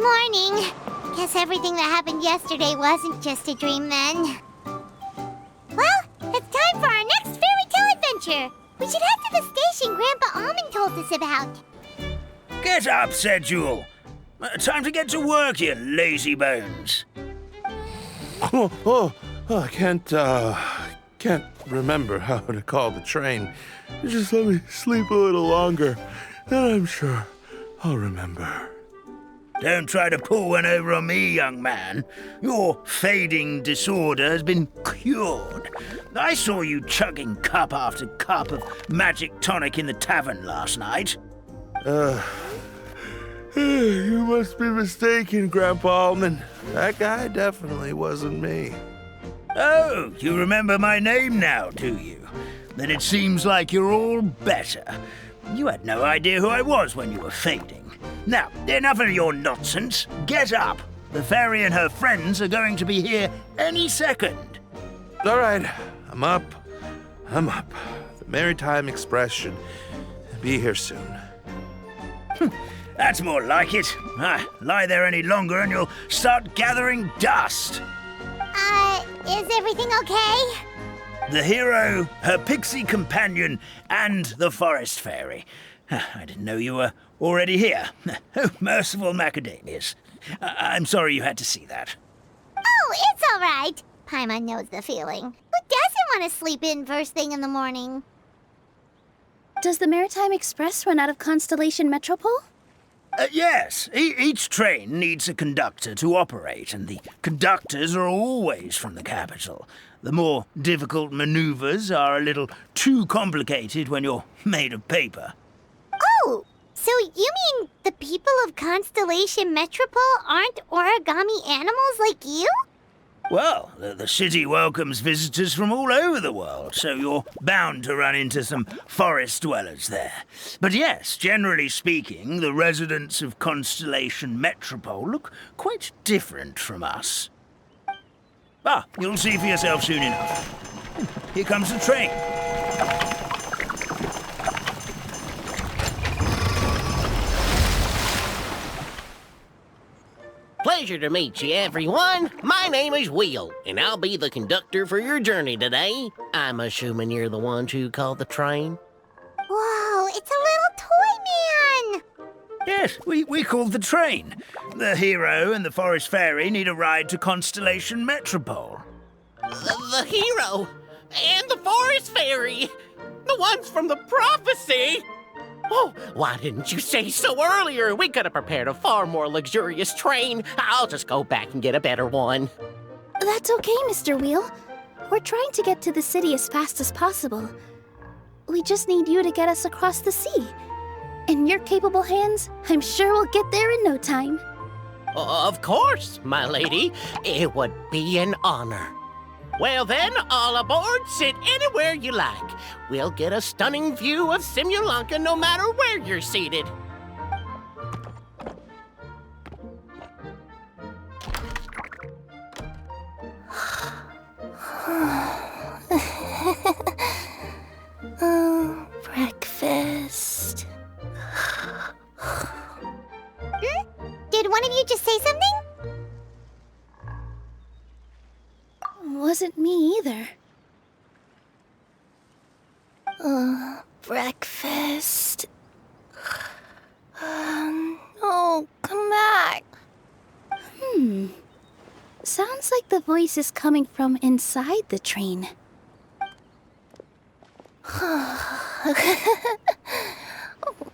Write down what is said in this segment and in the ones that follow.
Morning. Guess everything that happened yesterday wasn't just a dream then. Well, it's time for our next fairy tale adventure. We should head to the station Grandpa Almond told us about. Get up, said Jewel. Time to get to work, you lazy bones. I can't remember how to call the train. Just let me sleep a little longer, then I'm sure I'll remember. Don't try to pull one over on me, young man. Your fading disorder has been cured. I saw you chugging cup after cup of magic tonic in the tavern last night. You must be mistaken, Grandpa Almond. That guy definitely wasn't me. Oh, you remember my name now, do you? Then it seems like you're all better. You had no idea who I was when you were fading. Now, enough of your nonsense. Get up. The fairy and her friends are going to be here any second. All right, I'm up. The Maritime Express should be here soon. That's more like it. Lie there any longer and you'll start gathering dust. Is everything okay? The hero, her pixie companion, and the forest fairy. I didn't know you were already here. Oh, merciful macadamias. I'm sorry you had to see that. Oh, it's all right. Paimon knows the feeling. Who doesn't want to sleep in first thing in the morning? Does the Maritime Express run out of Constellation Metropole? Yes, each train needs a conductor to operate, and the conductors are always from the capital. The more difficult maneuvers are a little too complicated when you're made of paper. Oh, so you mean the people of Constellation Metropole aren't origami animals like you? Well, the city welcomes visitors from all over the world, so you're bound to run into some forest dwellers there. But yes, generally speaking, the residents of Constellation Metropole look quite different from us. You'll see for yourself soon enough. Here comes the train. Pleasure to meet you, everyone. My name is Will, and I'll be the conductor for your journey today. I'm assuming you're the ones who called the train. Whoa, it's a little toy man! Yes, we called the train. The hero and the forest fairy need a ride to Constellation Metropole. The hero and the forest fairy, the ones from the prophecy. Oh, why didn't you say so earlier? We could have prepared a far more luxurious train. I'll just go back and get a better one. That's okay, Mr. Wheel. We're trying to get to the city as fast as possible. We just need you to get us across the sea. In your capable hands, I'm sure we'll get there in no time. Of course, my lady. It would be an honor. Well then, all aboard, sit anywhere you like. We'll get a stunning view of Simulanka no matter where you're seated. Breakfast. Did one of you just say something? Wasn't me either. Breakfast. No, come back. Sounds like the voice is coming from inside the train.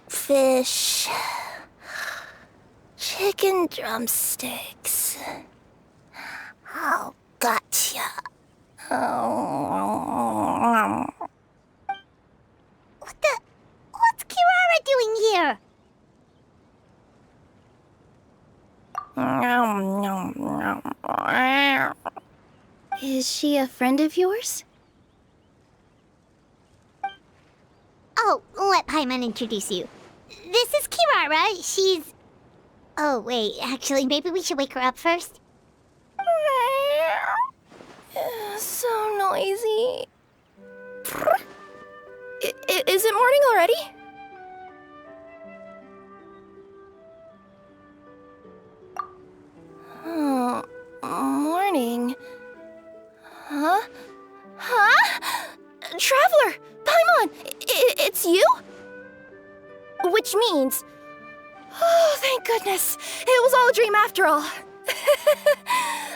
Fish. Chicken drumsticks. Oh, gotcha. What's Kirara doing here? Is she a friend of yours? Oh, let Paimon introduce you. This is Kirara. She's... Oh, wait, actually, maybe we should wake her up first. So noisy. Is it morning already? goodness, it was all a dream after all.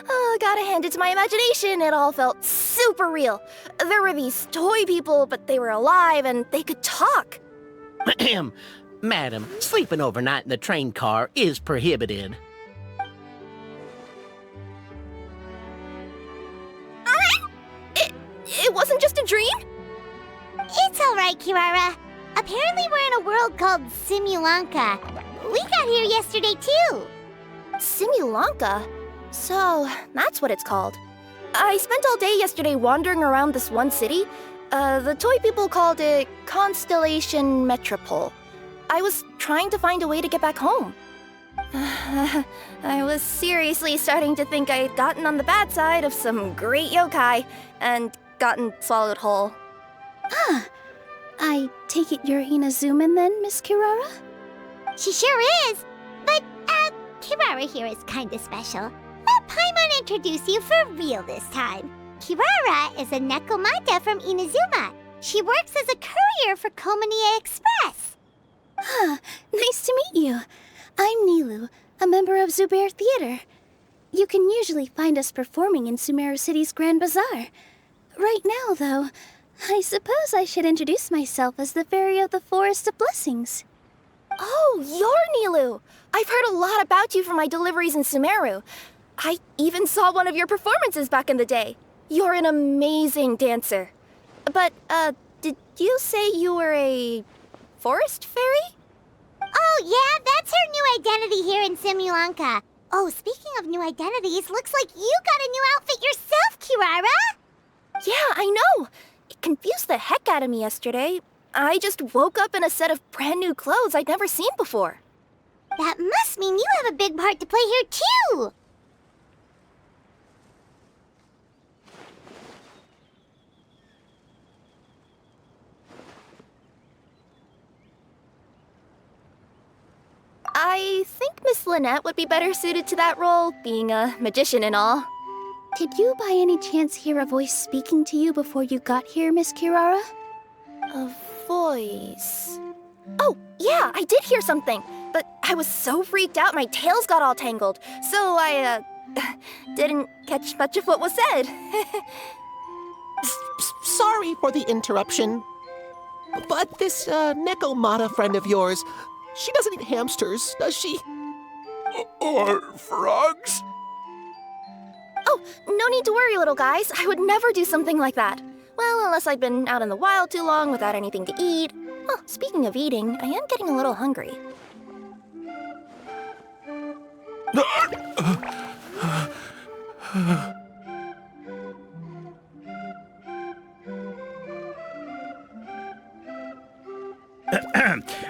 Oh, gotta hand it to my imagination, it all felt super real. There were these toy people, but they were alive and they could talk. Madam, sleeping overnight in the train car is prohibited. It wasn't just a dream? It's all right, Kirara. Apparently we're in a world called Simulanka. We got here yesterday, too. Simulanka? So, that's what it's called. I spent all day yesterday wandering around this one city. The toy people called it Constellation Metropole. I was trying to find a way to get back home. I was seriously starting to think I had gotten on the bad side of some great yokai and gotten swallowed whole. I take it you're Inazuman then, Miss Kirara? She sure is. But, Kirara here is kinda special. Let Paimon introduce you for real this time. Kirara is a Nekomata from Inazuma. She works as a courier for Komanie Express. Nice to meet you. I'm Nilou, a member of Zubair Theater. You can usually find us performing in Sumeru City's Grand Bazaar. Right now, though, I suppose I should introduce myself as the Fairy of the Forest of Blessings. Oh, you're Nilou! I've heard a lot about you from my deliveries in Sumeru. I even saw one of your performances back in the day. You're an amazing dancer. But, did you say you were a forest fairy? Oh, yeah, that's her new identity here in Simulanka. Oh, speaking of new identities, looks like you got a new outfit yourself, Kirara! Yeah, I know! It confused the heck out of me yesterday. I just woke up in a set of brand new clothes I'd never seen before. That must mean you have a big part to play here, too! I think Miss Lynette would be better suited to that role, being a magician and all. Did you by any chance hear a voice speaking to you before you got here, Miss Kirara? A voice... Oh, yeah, I did hear something, but I was so freaked out my tails got all tangled, so I, didn't catch much of what was said. Sorry for the interruption, but this Nekomata friend of yours, she doesn't eat hamsters, does she? Or frogs? Oh, no need to worry, little guys. I would never do something like that. Well, unless I'd been out in the wild too long without anything to eat. Oh, speaking of eating, I am getting a little hungry.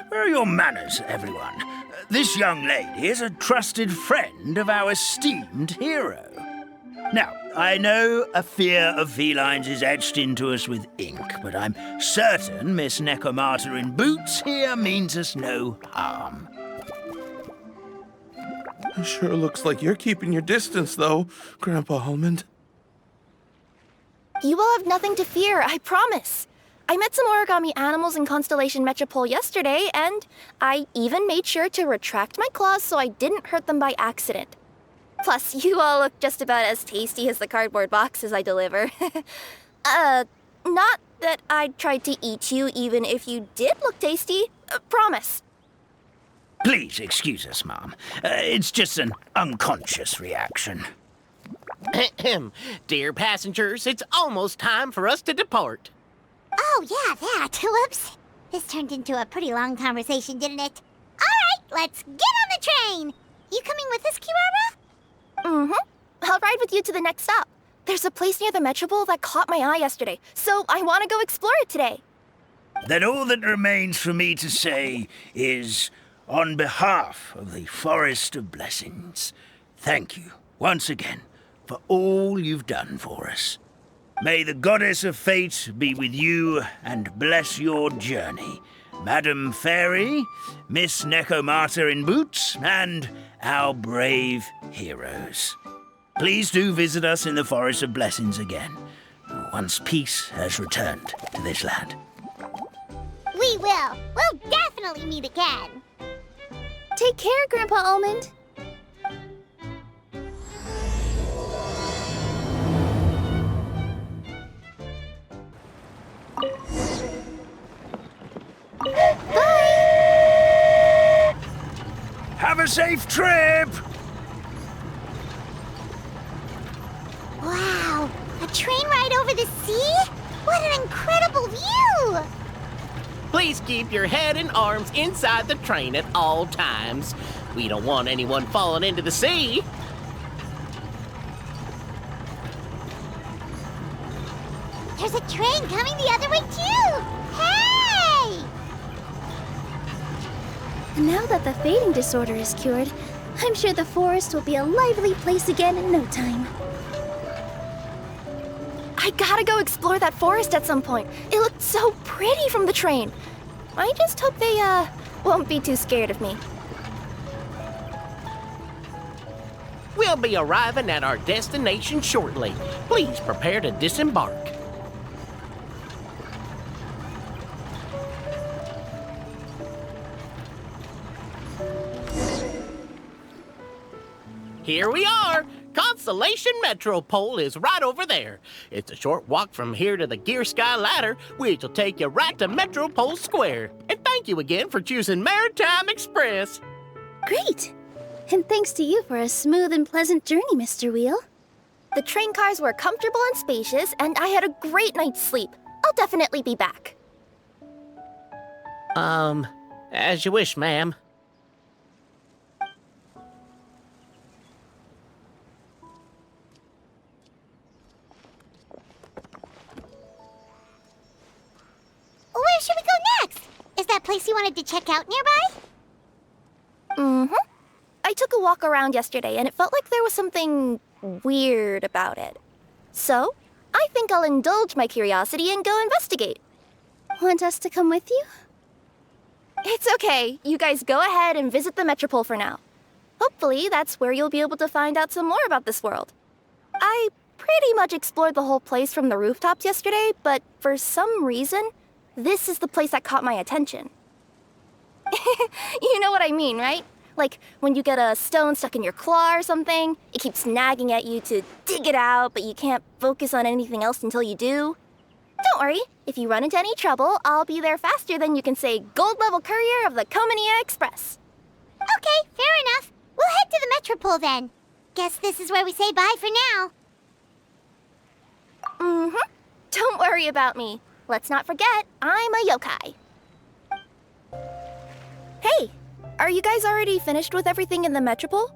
Where are your manners, everyone? This young lady is a trusted friend of our esteemed hero. Now, I know a fear of felines is etched into us with ink, but I'm certain Miss Nekomata-in-Boots here means us no harm. Sure looks like you're keeping your distance, though, Grandpa Almond. You will have nothing to fear, I promise. I met some origami animals in Constellation Metropole yesterday, and I even made sure to retract my claws so I didn't hurt them by accident. Plus, you all look just about as tasty as the cardboard boxes I deliver. Not that I'd try to eat you even if you did look tasty. Promise. Please excuse us, Mom. It's just an unconscious reaction. Dear passengers, it's almost time for us to depart. Oh, yeah, that. Whoops. This turned into a pretty long conversation, didn't it? All right, let's get on the train. You coming with us, Kirara? Mm-hmm. I'll ride with you to the next stop. There's a place near the Metropole that caught my eye yesterday, so I want to go explore it today. Then all that remains for me to say is, on behalf of the Forest of Blessings, thank you once again for all you've done for us. May the Goddess of Fate be with you and bless your journey, Madam Fairy, Miss Nekomata-in-Boots, and our brave heroes. Please do visit us in the Forest of Blessings again, once peace has returned to this land. We will. We'll definitely meet again. Take care, Grandpa Almond. Have a safe trip! Wow, a train ride over the sea? What an incredible view! Please keep your head and arms inside the train at all times. We don't want anyone falling into the sea. There's a train coming the other way too! Hey! And now that the fading disorder is cured, I'm sure the forest will be a lively place again in no time. I gotta go explore that forest at some point. It looked so pretty from the train. I just hope they, won't be too scared of me. We'll be arriving at our destination shortly. Please prepare to disembark. Here we are! Constellation Metropole is right over there. It's a short walk from here to the Gear Sky Ladder, which will take you right to Metropole Square. And thank you again for choosing Maritime Express. Great! And thanks to you for a smooth and pleasant journey, Mr. Wheel. The train cars were comfortable and spacious, and I had a great night's sleep. I'll definitely be back. As you wish, ma'am. Where should we go next? Is that place you wanted to check out nearby? Mm-hmm. I took a walk around yesterday, and it felt like there was something weird about it. So, I think I'll indulge my curiosity and go investigate. Want us to come with you? It's okay. You guys go ahead and visit the Metropole for now. Hopefully, that's where you'll be able to find out some more about this world. I pretty much explored the whole place from the rooftops yesterday, but for some reason, this is the place that caught my attention. You know what I mean, right? Like, when you get a stone stuck in your claw or something, it keeps nagging at you to dig it out, but you can't focus on anything else until you do. Don't worry, if you run into any trouble, I'll be there faster than you can say gold-level courier of the Comania Express. Okay, fair enough. We'll head to the Metropole then. Guess this is where we say bye for now. Mm-hmm. Don't worry about me. Let's not forget, I'm a yokai. Hey, are you guys already finished with everything in the Metropole?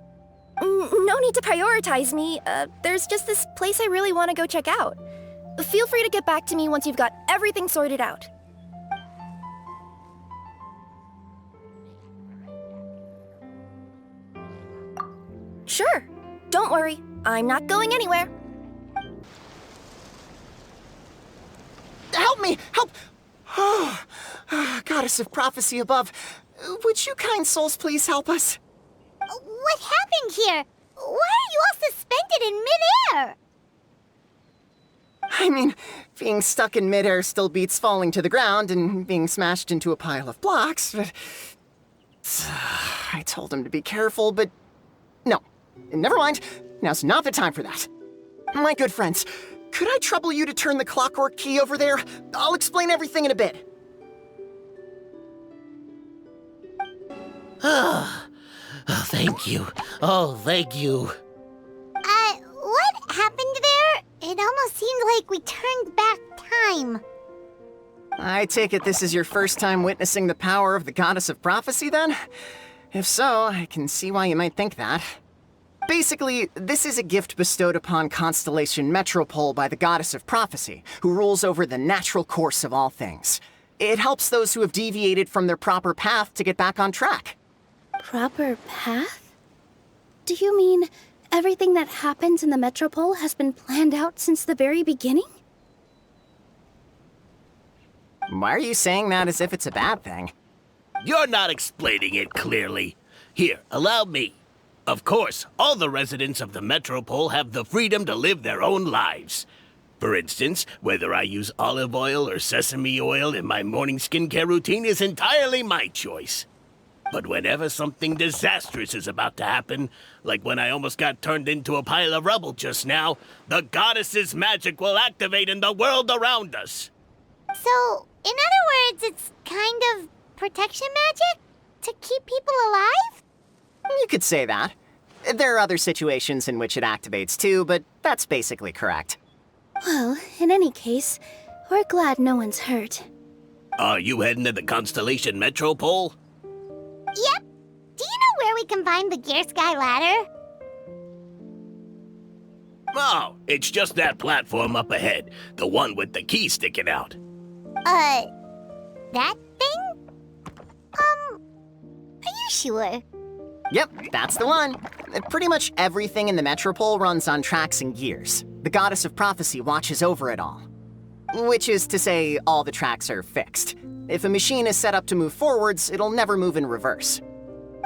No need to prioritize me. There's just this place I really want to go check out. Feel free to get back to me once you've got everything sorted out. Sure. Don't worry. I'm not going anywhere. Help me! Help! Goddess of prophecy above, would you kind souls please help us? What happened here? Why are you all suspended in midair? I mean, being stuck in midair still beats falling to the ground and being smashed into a pile of blocks, but... I told him to be careful, but... No. Never mind. Now's not the time for that. My good friends, could I trouble you to turn the clockwork key over there? I'll explain everything in a bit. Oh, thank you. Oh, thank you. What happened there? It almost seemed like we turned back time. I take it this is your first time witnessing the power of the Goddess of Prophecy, then? If so, I can see why you might think that. Basically, this is a gift bestowed upon Constellation Metropole by the Goddess of Prophecy, who rules over the natural course of all things. It helps those who have deviated from their proper path to get back on track. Proper path? Do you mean everything that happens in the Metropole has been planned out since the very beginning? Why are you saying that as if it's a bad thing? You're not explaining it clearly. Here, allow me. Of course, all the residents of the Metropole have the freedom to live their own lives. For instance, whether I use olive oil or sesame oil in my morning skincare routine is entirely my choice. But whenever something disastrous is about to happen, like when I almost got turned into a pile of rubble just now, the goddess's magic will activate in the world around us. So, in other words, it's kind of protection magic? To keep people alive? You could say that. There are other situations in which it activates too, but that's basically correct. Well, in any case, we're glad no one's hurt. Are you heading to the Constellation Metropole? Yep. Do you know where we can find the Gear Sky ladder? Oh, it's just that platform up ahead. The one with the key sticking out. That thing? Are you sure? Yep, that's the one. Pretty much everything in the Metropole runs on tracks and gears. The goddess of prophecy watches over it all. Which is to say, all the tracks are fixed. If a machine is set up to move forwards, it'll never move in reverse.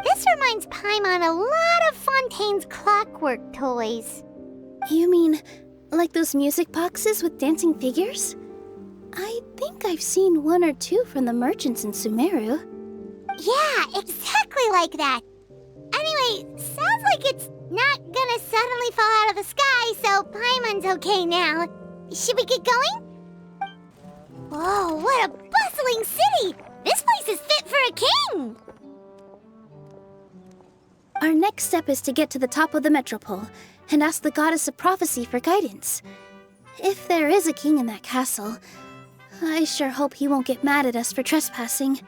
This reminds Paimon a lot of Fontaine's clockwork toys. You mean, like those music boxes with dancing figures? I think I've seen one or two from the merchants in Sumeru. Yeah, exactly like that. Anyway, sounds like it's not gonna suddenly fall out of the sky, so Paimon's okay now. Should we get going? Oh, what a bustling city! This place is fit for a king! Our next step is to get to the top of the Metropole and ask the goddess of prophecy for guidance. If there is a king in that castle, I sure hope he won't get mad at us for trespassing.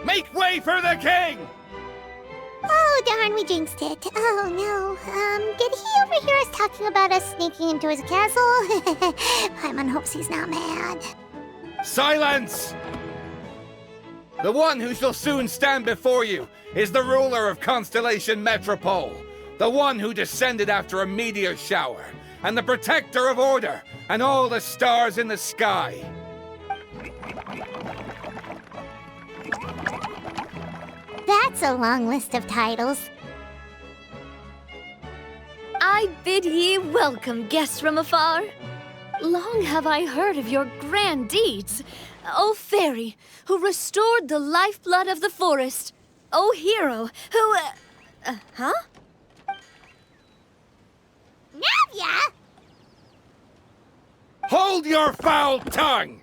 Make way for the king! Oh, darn, we jinxed it. Oh, no. Did he overhear us talking about us sneaking into his castle? Paimon hopes he's not mad. Silence! The one who shall soon stand before you is the ruler of Constellation Metropole, the one who descended after a meteor shower, and the protector of order and all the stars in the sky. That's a long list of titles. I bid ye welcome, guests from afar. Long have I heard of your grand deeds. O fairy, who restored the lifeblood of the forest. O hero, who... huh? Navia! Hold your foul tongue!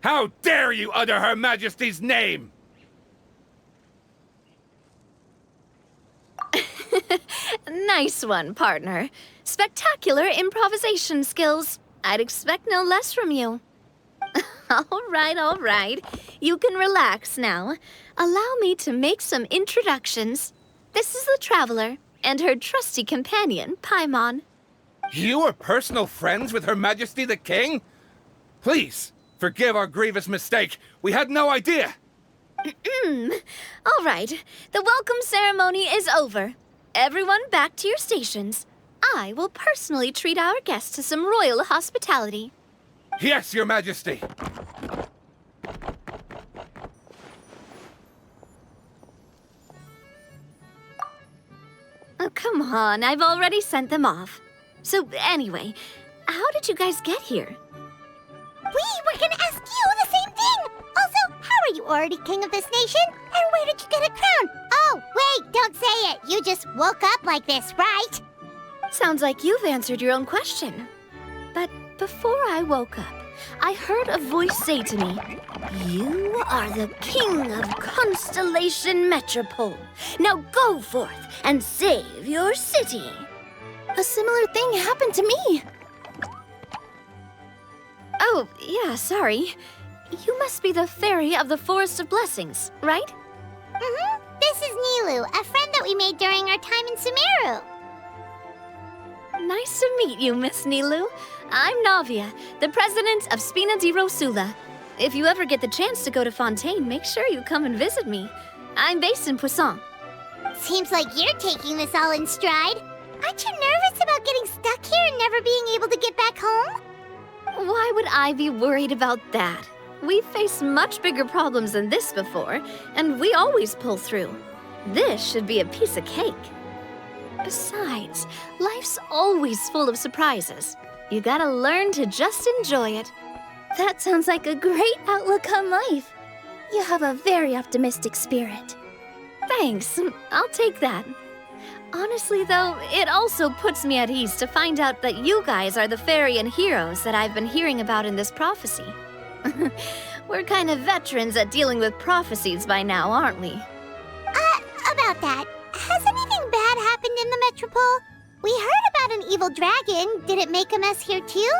How dare you utter Her Majesty's name? Nice one, partner. Spectacular improvisation skills. I'd expect no less from you. All right. You can relax now. Allow me to make some introductions. This is the Traveler, and her trusty companion, Paimon. You are personal friends with Her Majesty the King? Please, forgive our grievous mistake. We had no idea. All right, the welcome ceremony is over. Everyone back to your stations. I will personally treat our guests to some royal hospitality. Yes, Your Majesty. Oh, come on, I've already sent them off. So anyway, how did you guys get here? We were gonna ask you the same thing! Also, how are you already king of this nation? And where did you get a crown? Oh, wait, don't say it! You just woke up like this, right? Sounds like you've answered your own question. But before I woke up, I heard a voice say to me, "You are the king of Constellation Metropole. Now go forth and save your city." A similar thing happened to me. Oh, yeah, sorry. You must be the fairy of the Forest of Blessings, right? Mm-hmm. This is Nilou, a friend that we made during our time in Sumeru. Nice to meet you, Miss Nilou. I'm Navia, the president of Spina di Rosula. If you ever get the chance to go to Fontaine, make sure you come and visit me. I'm based in Poisson. Seems like you're taking this all in stride. Aren't you nervous about getting stuck here and never being able to get back home? Why would I be worried about that? We've faced much bigger problems than this before, and we always pull through. This should be a piece of cake. Besides, life's always full of surprises. You gotta learn to just enjoy it. That sounds like a great outlook on life. You have a very optimistic spirit. Thanks, I'll take that. Honestly, though, it also puts me at ease to find out that you guys are the fairy and heroes that I've been hearing about in this prophecy. We're kind of veterans at dealing with prophecies by now, aren't we? About that, has anything bad happened in the Metropole? We heard about an evil dragon. Did it make a mess here too?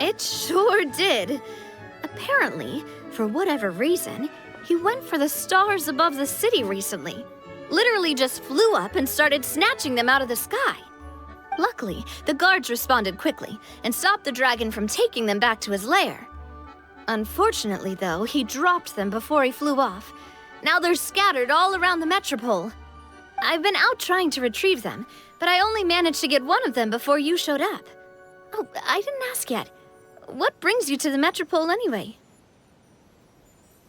It sure did. Apparently, for whatever reason, he went for the stars above the city recently. Literally just flew up and started snatching them out of the sky. Luckily, the guards responded quickly and stopped the dragon from taking them back to his lair. Unfortunately, though, he dropped them before he flew off. Now they're scattered all around the Metropole. I've been out trying to retrieve them, but I only managed to get one of them before you showed up. Oh, I didn't ask yet. What brings you to the Metropole anyway?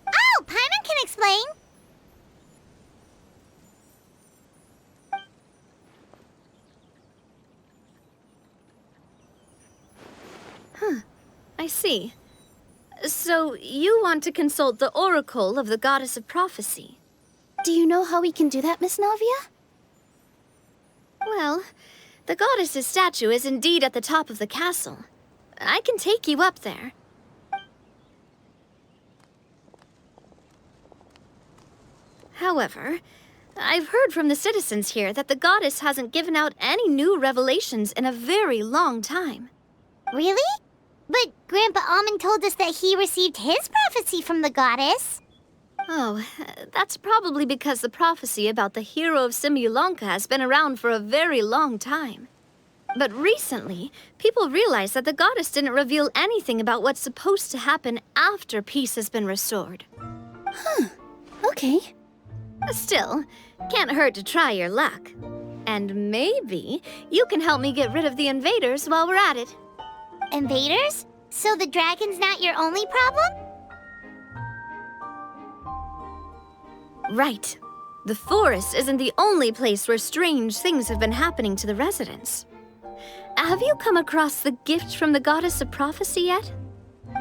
Oh, Paimon can explain. I see. So, you want to consult the Oracle of the Goddess of Prophecy? Do you know how we can do that, Miss Navia? Well, the goddess's statue is indeed at the top of the castle. I can take you up there. However, I've heard from the citizens here that the goddess hasn't given out any new revelations in a very long time. Really? But Grandpa Almond told us that he received his prophecy from the goddess. Oh, that's probably because the prophecy about the hero of Simulanka has been around for a very long time. But recently, people realized that the goddess didn't reveal anything about what's supposed to happen after peace has been restored. Okay. Still, can't hurt to try your luck. And maybe you can help me get rid of the invaders while we're at it. Invaders? So the dragon's not your only problem? Right. The forest isn't the only place where strange things have been happening to the residents. Have you come across the gift from the Goddess of Prophecy yet?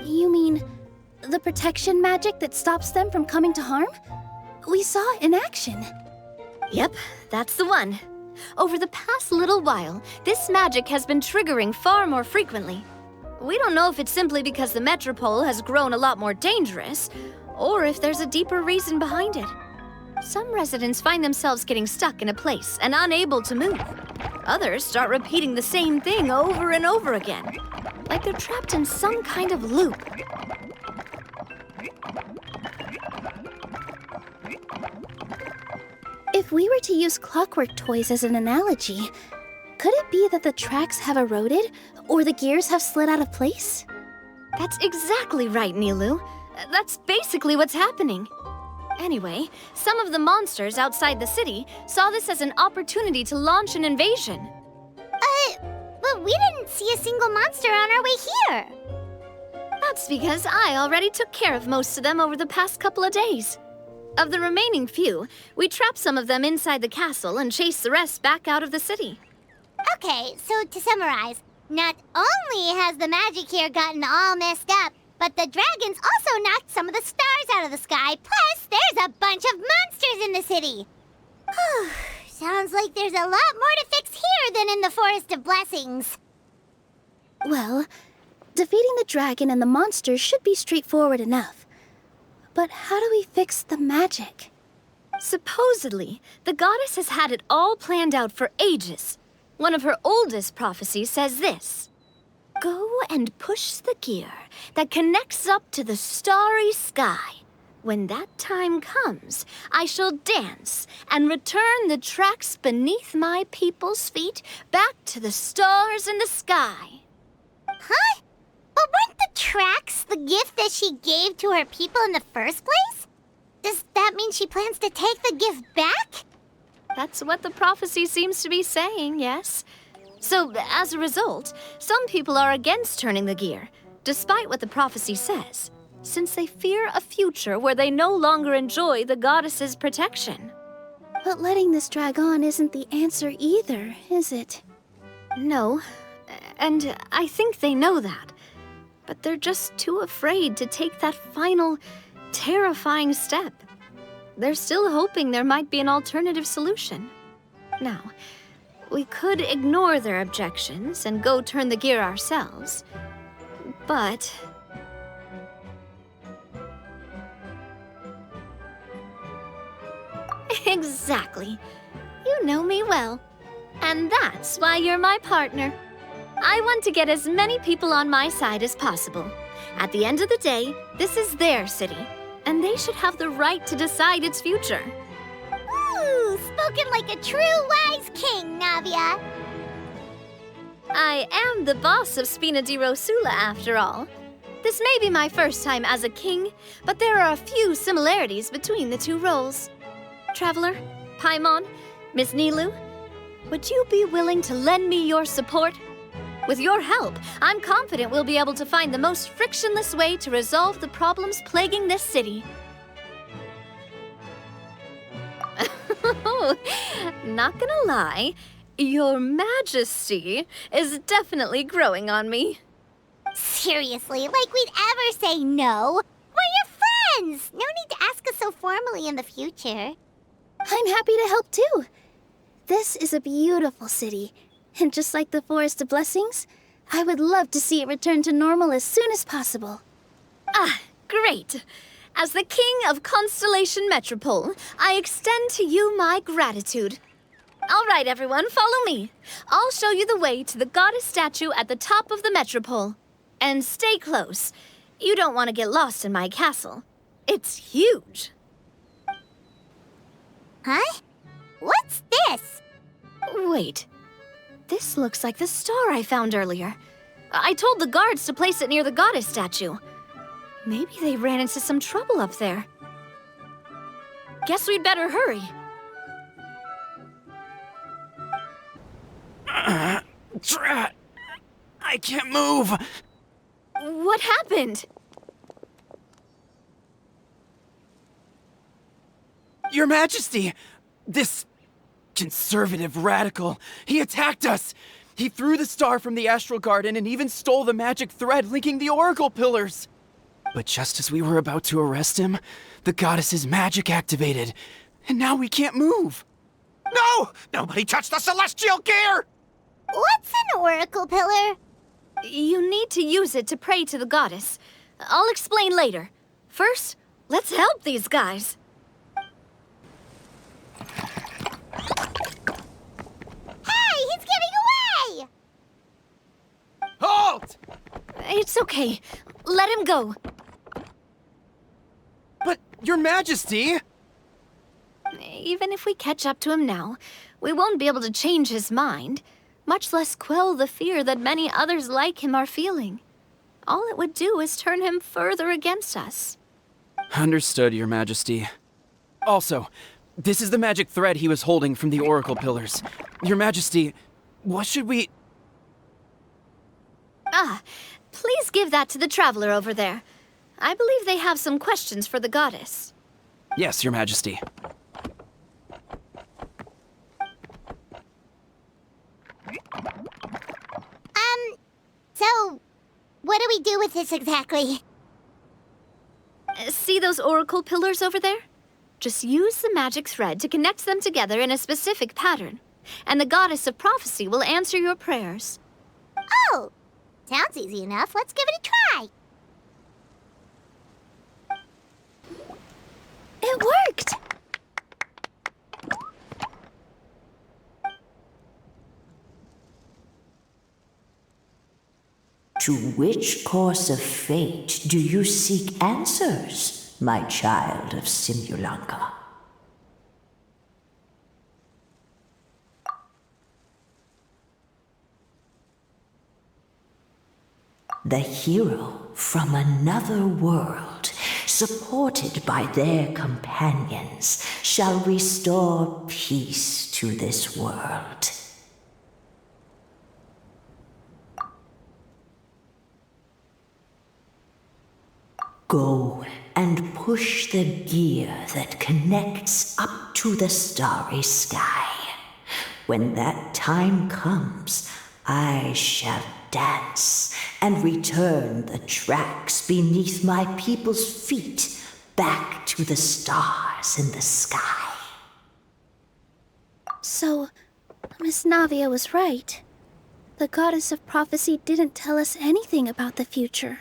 You mean the protection magic that stops them from coming to harm? We saw it in action. Yep, that's the one. Over the past little while, this magic has been triggering far more frequently. We don't know if it's simply because the Metropole has grown a lot more dangerous, or if there's a deeper reason behind it. Some residents find themselves getting stuck in a place and unable to move. Others start repeating the same thing over and over again, like they're trapped in some kind of loop. If we were to use clockwork toys as an analogy, could it be that the tracks have eroded or the gears have slid out of place? That's exactly right, Nilou. That's basically what's happening. Anyway, some of the monsters outside the city saw this as an opportunity to launch an invasion. But we didn't see a single monster on our way here. That's because I already took care of most of them over the past couple of days. Of the remaining few, we trapped some of them inside the castle and chased the rest back out of the city. Okay, so to summarize, not only has the magic here gotten all messed up, but the dragons also knocked some of the stars out of the sky, plus there's a bunch of monsters in the city. Sounds like there's a lot more to fix here than in the Forest of Blessings. Well, defeating the dragon and the monsters should be straightforward enough. But how do we fix the magic? Supposedly, the goddess has had it all planned out for ages. One of her oldest prophecies says this: "Go and push the gear that connects up to the starry sky. When that time comes, I shall dance and return the tracks beneath my people's feet back to the stars in the sky." Huh? But weren't the tracks the gift that she gave to her people in the first place? Does that mean she plans to take the gift back? That's what the prophecy seems to be saying, yes. So, as a result, some people are against turning the gear, despite what the prophecy says, since they fear a future where they no longer enjoy the goddess's protection. But letting this drag on isn't the answer either, is it? No, and I think they know that. But they're just too afraid to take that final, terrifying step. They're still hoping there might be an alternative solution. Now, we could ignore their objections and go turn the gear ourselves, but... Exactly. You know me well. And that's why you're my partner. I want to get as many people on my side as possible. At the end of the day, this is their city, and they should have the right to decide its future. Ooh, spoken like a true wise king, Navia. I am the boss of Spina di Rosula, after all. This may be my first time as a king, but there are a few similarities between the two roles. Traveler, Paimon, Miss Nilou, would you be willing to lend me your support? With your help, I'm confident we'll be able to find the most frictionless way to resolve the problems plaguing this city. Not gonna lie, Your Majesty is definitely growing on me. Seriously, like we'd ever say no. We're your friends! No need to ask us so formally in the future. I'm happy to help too. This is a beautiful city, and just like the Forest of Blessings, I would love to see it return to normal as soon as possible. Ah, great. As the King of Constellation Metropole, I extend to you my gratitude. All right, everyone, follow me. I'll show you the way to the goddess statue at the top of the Metropole. And stay close. You don't want to get lost in my castle. It's huge. Huh? What's this? Wait. This looks like the star I found earlier. I told the guards to place it near the goddess statue. Maybe they ran into some trouble up there. Guess we'd better hurry. Drat! I can't move! What happened? Your Majesty! This conservative radical, he attacked us! He threw the star from the Astral Garden and even stole the magic thread linking the Oracle Pillars! But just as we were about to arrest him, the goddess's magic activated, and now we can't move! No! Nobody touched the celestial gear! What's an oracle pillar? You need to use it to pray to the goddess. I'll explain later. First, let's help these guys. Hey, he's getting away! Halt! It's okay. Let him go. But, Your Majesty! Even if we catch up to him now, we won't be able to change his mind, much less quell the fear that many others like him are feeling. All it would do is turn him further against us. Understood, Your Majesty. Also, this is the magic thread he was holding from the Oracle Pillars. Your Majesty, what should we... Ah, please give that to the traveler over there. I believe they have some questions for the goddess. Yes, Your Majesty. So, what do we do with this exactly? See those oracle pillars over there? Just use the magic thread to connect them together in a specific pattern, and the goddess of prophecy will answer your prayers. Oh, sounds easy enough. Let's give it a try. It worked! To which course of fate do you seek answers, my child of Simulanka? The hero from another world, supported by their companions, shall restore peace to this world. Go and push the gear that connects up to the starry sky. When that time comes, I shall dance and return the tracks beneath my people's feet back to the stars in the sky. So, Miss Navia was right. The goddess of prophecy didn't tell us anything about the future.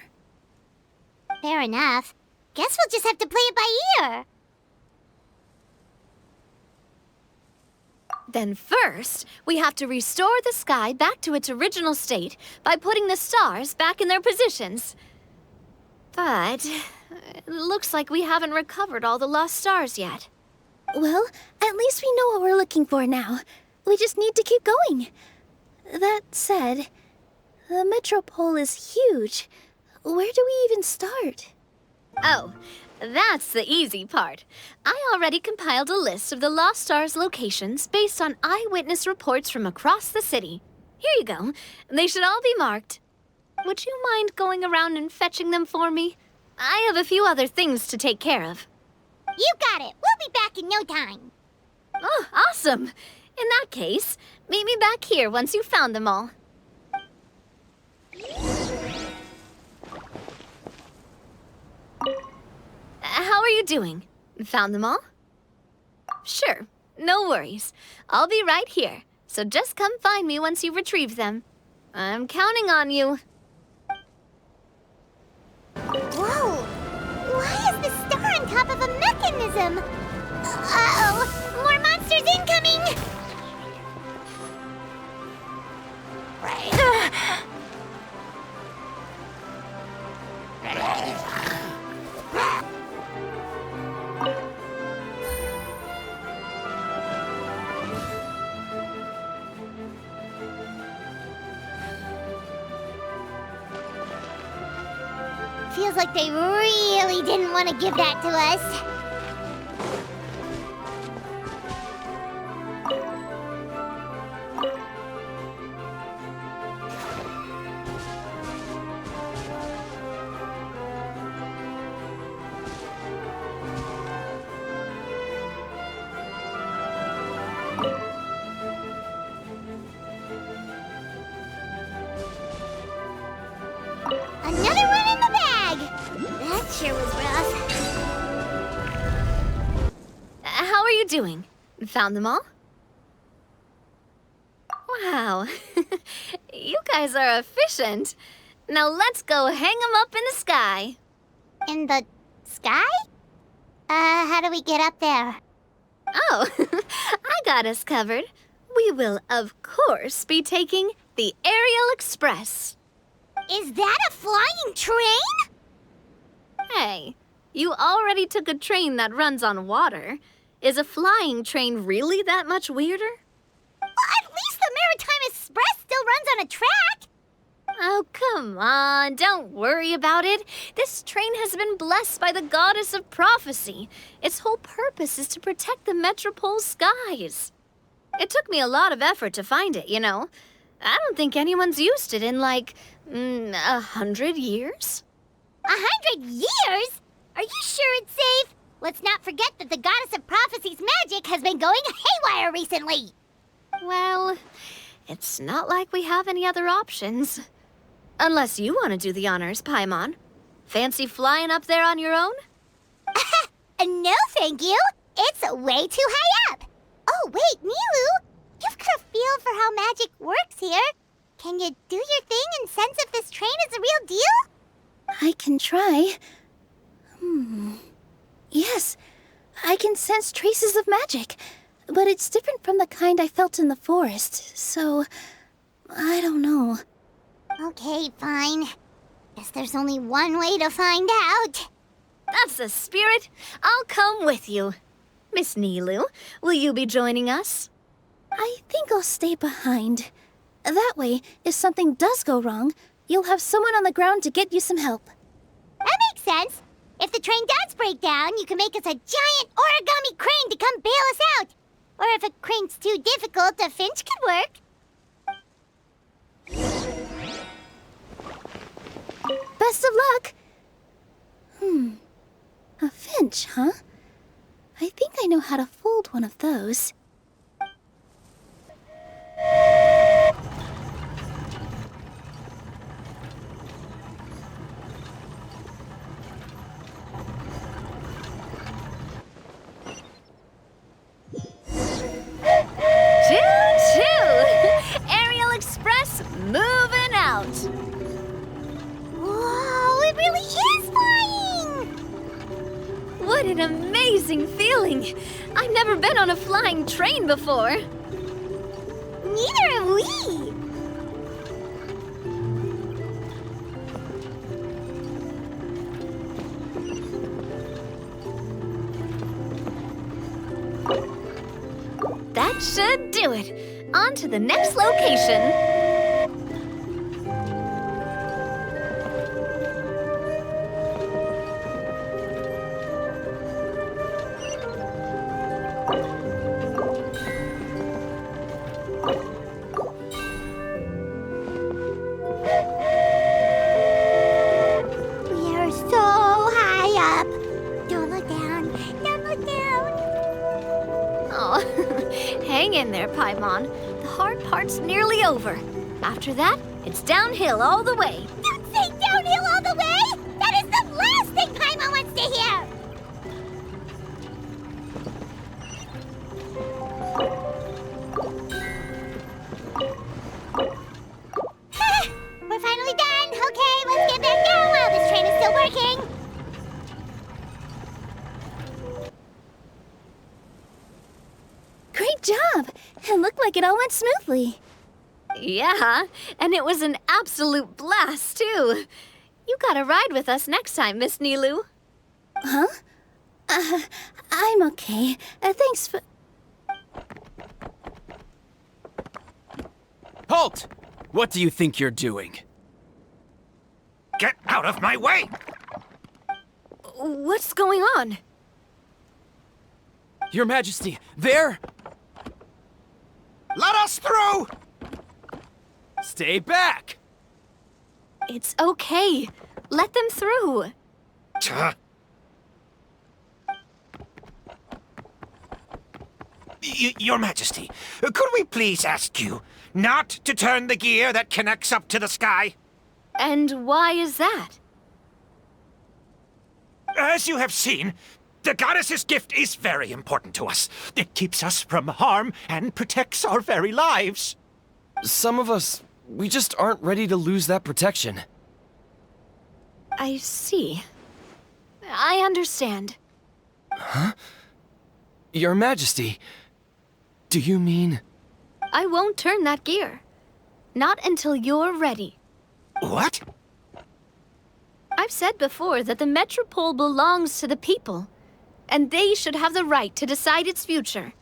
Fair enough. Guess we'll just have to play it by ear. Then first, we have to restore the sky back to its original state by putting the stars back in their positions. But it looks like we haven't recovered all the lost stars yet. Well, at least we know what we're looking for now. We just need to keep going. That said, the Metropole is huge. Where do we even start? Oh, that's the easy part. I already compiled a list of the Lost Stars locations based on eyewitness reports from across the city. Here you go. They should all be marked. Would you mind going around and fetching them for me? I have a few other things to take care of. You got it. We'll be back in no time. Oh, awesome. In that case, meet me back here once you've found them all. How are you doing? Found them all? Sure, no worries. I'll be right here, so just come find me once you've retrieved them. I'm counting on you. Whoa! Why is the star on top of a mechanism? Uh-oh! More monsters incoming! Feels like they really didn't want to give that to us. Another one in the bag! That sure was rough. How are you doing? Found them all? Wow. You guys are efficient. Now let's go hang them up in the sky. In the sky? How do we get up there? Oh, I got us covered. We will, of course, be taking the Aerial Express. Is that a flying train? Hey, you already took a train that runs on water. Is a flying train really that much weirder? Well, at least the Maritime Express still runs on a track. Oh, come on, don't worry about it. This train has been blessed by the goddess of prophecy. Its whole purpose is to protect the Metropole's skies. It took me a lot of effort to find it, you know. I don't think anyone's used it in, like, 100 years? 100 years? Are you sure it's safe? Let's not forget that the goddess of prophecy's magic has been going haywire recently. Well, it's not like we have any other options. Unless you want to do the honors, Paimon. Fancy flying up there on your own? No, thank you. It's way too high up. Oh, wait, Nilou. You've got a feel for how magic works here. Can you do your thing and sense if this train is the real deal? I can try. Yes, I can sense traces of magic, but it's different from the kind I felt in the forest, so I don't know. Okay, fine. Guess there's only one way to find out. That's the spirit. I'll come with you. Miss Nilou, will you be joining us? I think I'll stay behind. That way, if something does go wrong, you'll have someone on the ground to get you some help. That makes sense. If the train does break down, you can make us a giant origami crane to come bail us out. Or if a crane's too difficult, a finch could work. Best of luck! A finch, huh? I think I know how to fold one of those. Choo-choo! Aerial Express moving out. Whoa, it really is flying! What an amazing feeling! I've never been on a flying train before. Neither have we! That should do it. On to the next location. We are so high up. Don't look down. Don't look down. Oh, hang in there, Paimon. The hard part's nearly over. After that, it's downhill all the way. Don't say downhill all the way! That is the last thing Paimon wants to hear! We're finally done! Okay, let's get back down while this train is still working! Great job! It looked like it all went smoothly. Yeah, and it was an absolute blast, too. You gotta ride with us next time, Miss Nilou. Huh? I'm okay. Thanks for... Halt! What do you think you're doing? Get out of my way! What's going on? Your Majesty, there! Let us through! Stay back! It's okay. Let them through. Your Majesty, could we please ask you not to turn the gear that connects up to the sky? And why is that? As you have seen, the goddess's gift is very important to us. It keeps us from harm and protects our very lives. Some of us, we just aren't ready to lose that protection. I see. I understand. Huh? Your Majesty, do you mean... I won't turn that gear. Not until you're ready. What? I've said before that the Metropole belongs to the people, and they should have the right to decide its future.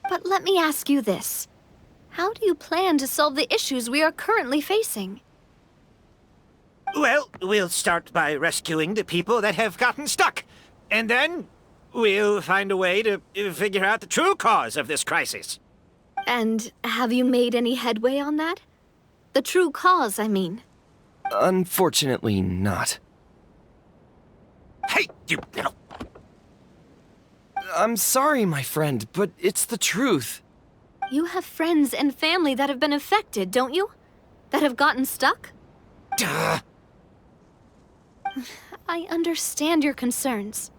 But let me ask you this. How do you plan to solve the issues we are currently facing? Well, we'll start by rescuing the people that have gotten stuck. And then we'll find a way to figure out the true cause of this crisis. And have you made any headway on that? The true cause, I mean. Unfortunately not. Hey, you little... I'm sorry, my friend, but it's the truth. You have friends and family that have been affected, don't you? That have gotten stuck? Duh. I understand your concerns.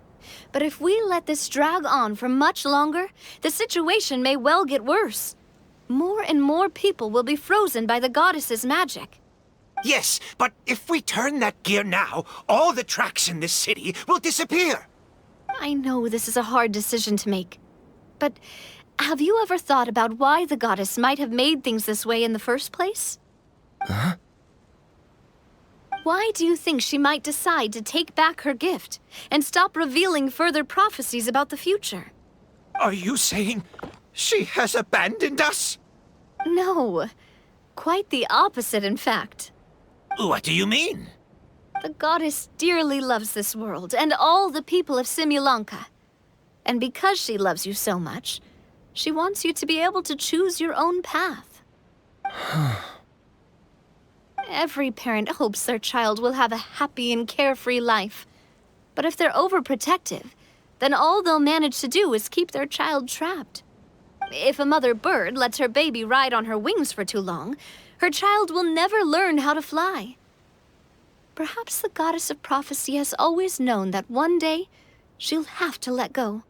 But if we let this drag on for much longer, the situation may well get worse. More and more people will be frozen by the goddess's magic. Yes, but if we turn that gear now, all the tracks in this city will disappear. I know this is a hard decision to make. But have you ever thought about why the goddess might have made things this way in the first place? Huh? Why do you think she might decide to take back her gift and stop revealing further prophecies about the future? Are you saying she has abandoned us? No. Quite the opposite, in fact. What do you mean? The goddess dearly loves this world and all the people of Simulanka. And because she loves you so much, she wants you to be able to choose your own path. Every parent hopes their child will have a happy and carefree life. But if they're overprotective, then all they'll manage to do is keep their child trapped. If a mother bird lets her baby ride on her wings for too long, her child will never learn how to fly. Perhaps the goddess of prophecy has always known that one day she'll have to let go.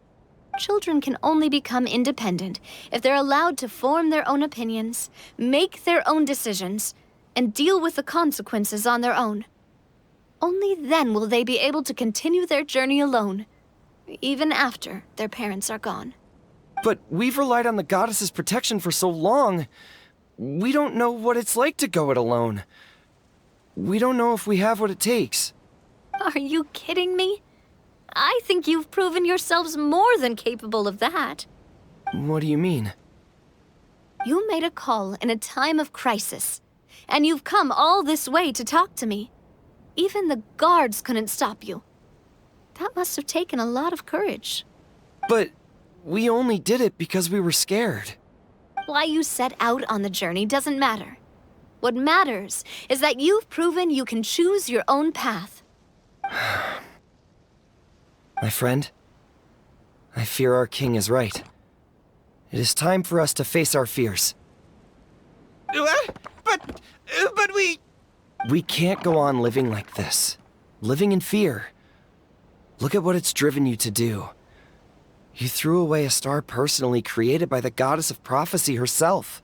Children can only become independent if they're allowed to form their own opinions, make their own decisions, and deal with the consequences on their own. Only then will they be able to continue their journey alone, even after their parents are gone. But we've relied on the goddess's protection for so long. We don't know what it's like to go it alone. We don't know if we have what it takes. Are you kidding me? I think you've proven yourselves more than capable of that. What do you mean? You made a call in a time of crisis, and you've come all this way to talk to me. Even the guards couldn't stop you. That must have taken a lot of courage. But we only did it because we were scared. Why you set out on the journey doesn't matter. What matters is that you've proven you can choose your own path. My friend, I fear our king is right. It is time for us to face our fears. But we... We can't go on living like this. Living in fear. Look at what it's driven you to do. You threw away a star personally created by the goddess of prophecy herself.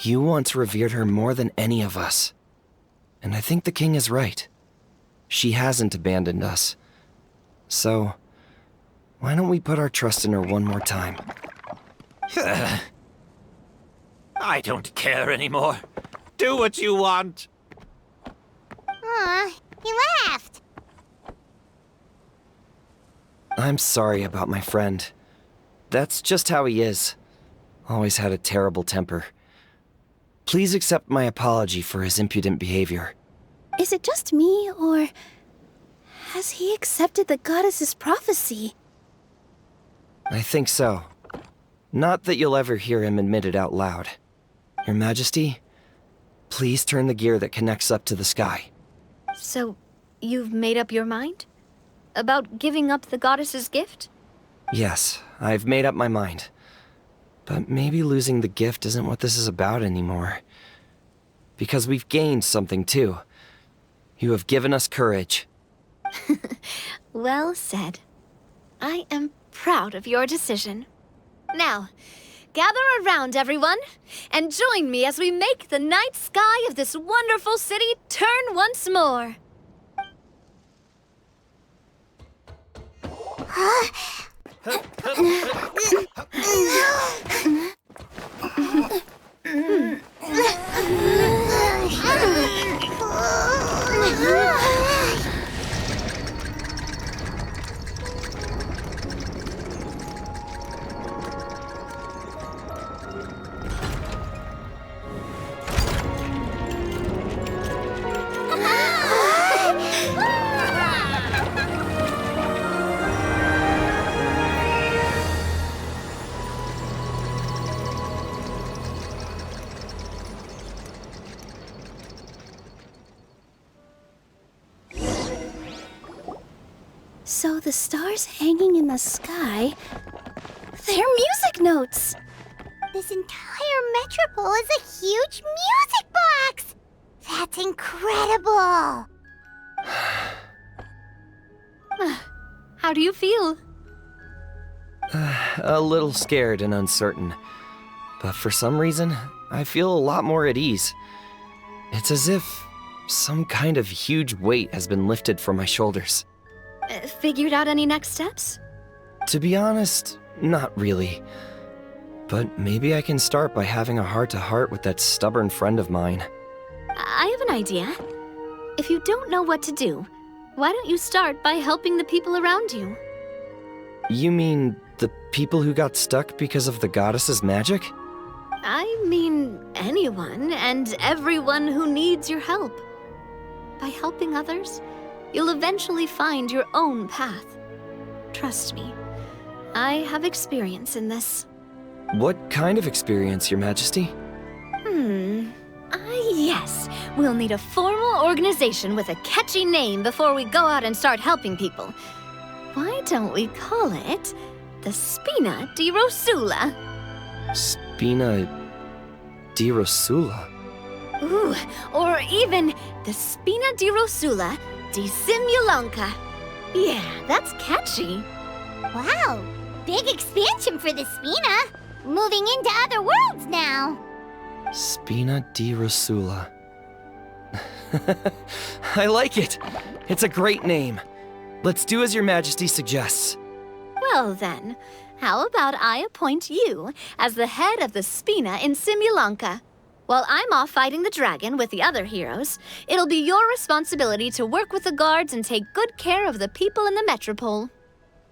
You once revered her more than any of us. And I think the king is right. She hasn't abandoned us. So, why don't we put our trust in her one more time? I don't care anymore. Do what you want. Aw, he laughed. I'm sorry about my friend. That's just how he is. Always had a terrible temper. Please accept my apology for his impudent behavior. Is it just me, or has he accepted the goddess's prophecy? I think so. Not that you'll ever hear him admit it out loud. Your Majesty, please turn the gear that connects up to the sky. So, you've made up your mind? About giving up the goddess's gift? Yes, I've made up my mind. But maybe losing the gift isn't what this is about anymore. Because we've gained something too. You have given us courage. Well said. I am proud of your decision. Now, gather around, everyone, and join me as we make the night sky of this wonderful city turn once more. So the stars hanging in the sky, they're music notes! This entire metropole is a huge music box! That's incredible! How do you feel? A little scared and uncertain. But for some reason, I feel a lot more at ease. It's as if some kind of huge weight has been lifted from my shoulders. Figured out any next steps? To be honest, not really. But maybe I can start by having a heart-to-heart with that stubborn friend of mine. I have an idea. If you don't know what to do, why don't you start by helping the people around you? You mean the people who got stuck because of the goddess's magic? I mean anyone and everyone who needs your help. By helping others, you'll eventually find your own path. Trust me, I have experience in this. What kind of experience, Your Majesty? we'll need a formal organization with a catchy name before we go out and start helping people. Why don't we call it the Spina di Rosula? Spina di Rosula? Ooh, or even the Spina di Rosula di Simulonka. Yeah, that's catchy. Wow, big expansion for the Spina. Moving into other worlds now. Spina di Rosula. I like it. It's a great name. Let's do as Your Majesty suggests. Well then, how about I appoint you as the head of the Spina in Simulonka? While I'm off fighting the dragon with the other heroes, it'll be your responsibility to work with the guards and take good care of the people in the Metropole.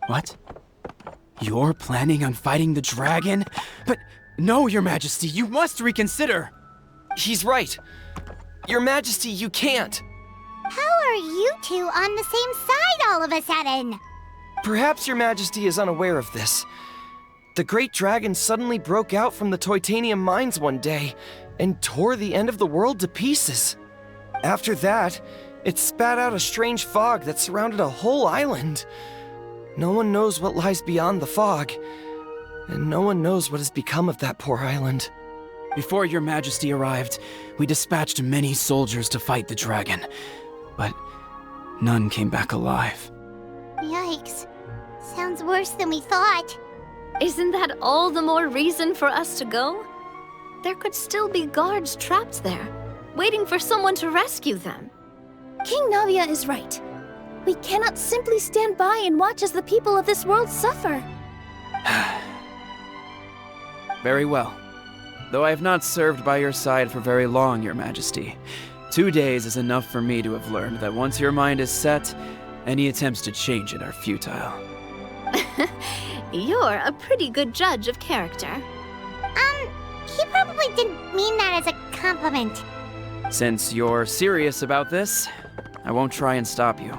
What? You're planning on fighting the dragon? But no, Your Majesty, you must reconsider. He's right. Your Majesty, you can't. How are you two on the same side all of a sudden? Perhaps Your Majesty is unaware of this. The great dragon suddenly broke out from the Titanium mines one day and tore the end of the world to pieces. After that, it spat out a strange fog that surrounded a whole island. No one knows what lies beyond the fog, and no one knows what has become of that poor island. Before Your Majesty arrived, we dispatched many soldiers to fight the dragon, but none came back alive. Yikes. Sounds worse than we thought. Isn't that all the more reason for us to go? There could still be guards trapped there, waiting for someone to rescue them. King Navia is right. We cannot simply stand by and watch as the people of this world suffer. Very well. Though I have not served by your side for very long, Your Majesty, 2 days is enough for me to have learned that once your mind is set, any attempts to change it are futile. You're a pretty good judge of character. He probably didn't mean that as a compliment. Since you're serious about this, I won't try and stop you.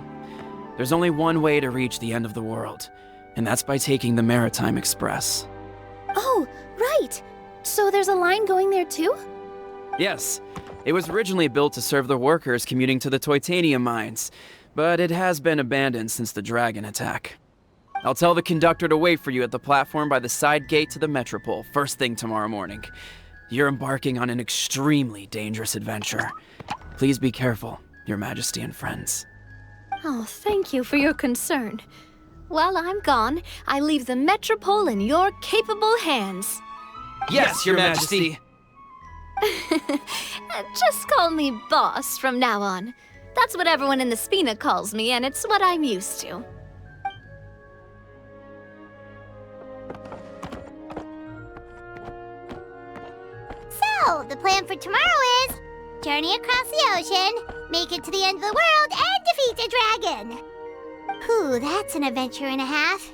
There's only one way to reach the end of the world, and that's by taking the Maritime Express. Oh, right. So there's a line going there too? Yes, it was originally built to serve the workers commuting to the Titanium mines, but it has been abandoned since the dragon attack. I'll tell the conductor to wait for you at the platform by the side gate to the Metropole first thing tomorrow morning. You're embarking on an extremely dangerous adventure. Please be careful, Your Majesty and friends. Oh, thank you for your concern. While I'm gone, I leave the Metropole in your capable hands. Yes, Your Majesty. Just call me boss from now on. That's what everyone in the Spina calls me, and it's what I'm used to. So, the plan for tomorrow is journey across the ocean, make it to the end of the world, and defeat a dragon. Whew, that's an adventure and a half.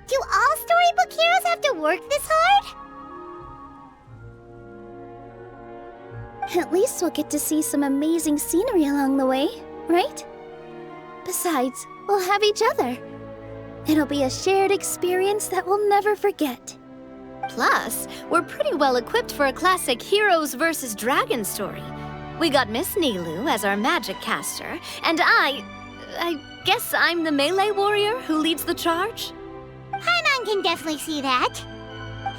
Do all storybook heroes have to work this hard? At least we'll get to see some amazing scenery along the way, right? Besides, we'll have each other. It'll be a shared experience that we'll never forget. Plus, we're pretty well equipped for a classic heroes versus dragon story. We got Miss Nilou as our magic caster, and I guess I'm the melee warrior who leads the charge? Paimon can definitely see that.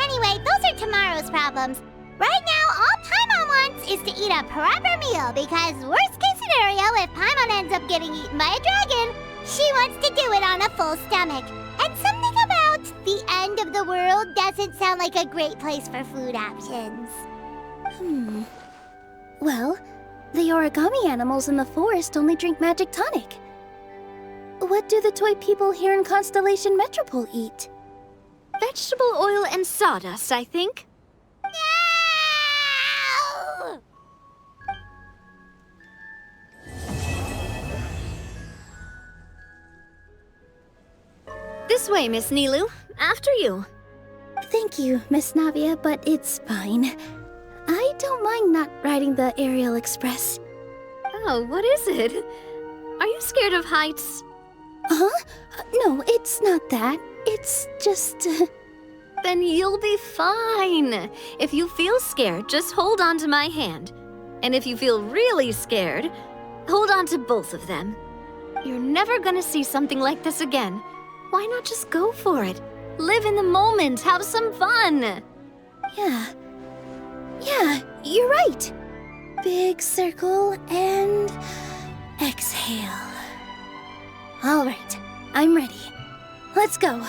Anyway, those are tomorrow's problems. Right now, all Paimon wants is to eat a proper meal, because worst case scenario, if Paimon ends up getting eaten by a dragon, she wants to do it on a full stomach. And something about the end of the world doesn't sound like a great place for food options. Well, the origami animals in the forest only drink magic tonic. What do the toy people here in Constellation Metropole eat? Vegetable oil and sawdust, I think. No! This way, Miss Nilou. After you. Thank you, Miss Navia, but it's fine. I don't mind not riding the Aerial Express. Oh, what is it? Are you scared of heights? Huh? No, it's not that. It's just... Then you'll be fine. If you feel scared, just hold on to my hand. And if you feel really scared, hold on to both of them. You're never gonna see something like this again. Why not just go for it? Live in the moment, have some fun! Yeah, you're right. Big circle and exhale. All right, I'm ready. Let's go.